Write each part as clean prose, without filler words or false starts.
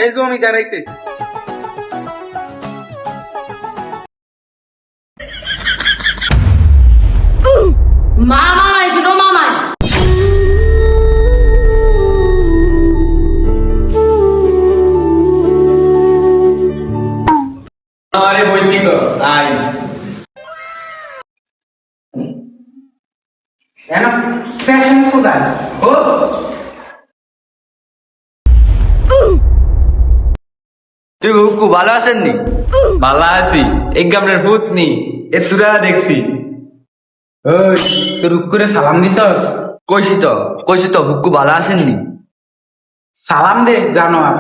এই জমিদার আইতে মামা আইছে গো মামা। আরে বলছি তো আই এনা ফ্যাশন সুদা ও তুই হুকু ভালো আছেন নি? ভালো আছি এক গামনের ভূত নি এ সুরা দেখছি ওই তোর করে সালাম দিছস কইছি তো হুকু ভালো আছেন নি? সালাম দে জানোয়ার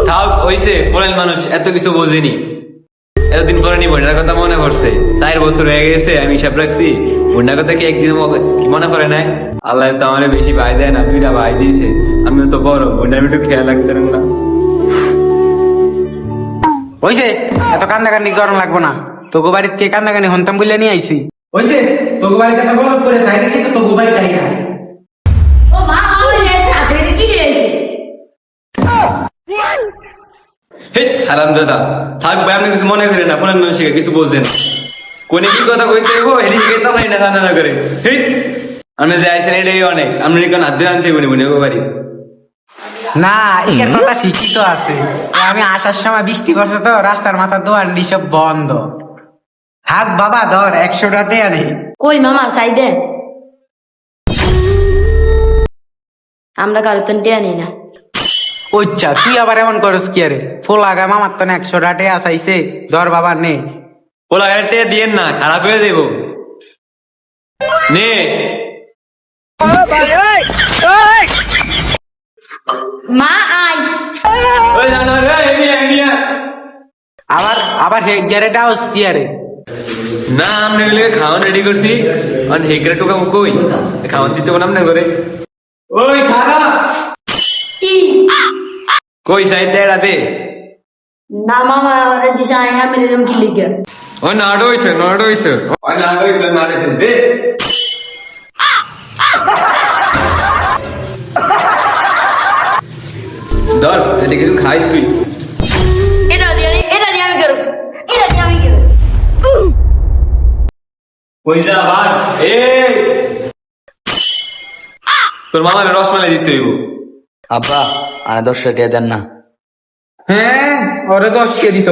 থাক হইছে পড়াইল মানুষ এত কিছু বোঝেনি এতদিন পরে নি বোনের কথা মনে পড়ছে 4 বছর হয়ে গেছে আমি হিসাব রাখছি বোনের কথা কি একদিন কি মনে করে নাই আল্লাহ তো আমার বেশি ভাই দেয় না 2টা ভাই দিয়েছে আমি তো বড় বোনের আমি একটু খেয়াল রাখতে না ওইছে এত কান্দাকান্দি গরম লাগবো না তোকে বাড়ির থেকে কান্দাকানি হন্তাম বলে নিয়ে আইছি ওইছে তোর বাড়িতে তো বলদ করে তাই দেখি তো তোর বাড়ি তাই না ও মামা হয়ে যাচ্ছে হাতে কি হয়েছে? হে হারাম দাদা থাক ভাই আপনি কিছু মনে করেন না পড়াইল মানুষকে কিছু বোঝেন কোনে কি কথা কইতে হইব এদিকে তো নাই না জানা করে হে আমি যে আইছেন এটাই অনেক আমি কোন হাত দিয়ে আনতে বলি বোনের বাড়ি না এর কথা ঠিকই তো আছে আমি আসার সময় বৃষ্টি পড়ছে তো রাস্তার মাথা দোয়ার সব বন্ধ থাক বাবা ধর 100 টাকা আনে কই মামা চাই দে, আমরা কারো তো টিয়া নেই না। ওচ্ছা তুই আবার এমন করস কি আরে ফুল আগাম আমার তো 100 টাকা আসাইছে ধর বাবা নে ওলা গাড়িতে দিয়েন না খারাপ হয়ে দেব নে মা আই ওই জানো রে এমিয়া এমিয়া আবার আবার হে গ্যারেটা আউস কি আরে না আমরা গেলে খাওয়ান রেডি করছি আর হেগরা টোকা কই খাওয়ান দিতে বললাম না করে ওই খারা কি কই সাইডে রাতে না মামা ওরে দিশা আয়া মেরে দম কি লিখে ও নাড়ো হইছে ওই নাড়ো হইছে দে ধর এদিকে কিছু খাইস তুই এটা দিয়ে আমি করব, এটা দিয়ে আমি করব। পয়সা ভাগ এই তোর মামার রসমালাই দিতে হইব আব্বা আর 10 টাকা দেন না। হ্যাঁ ওরে 10 কে দিত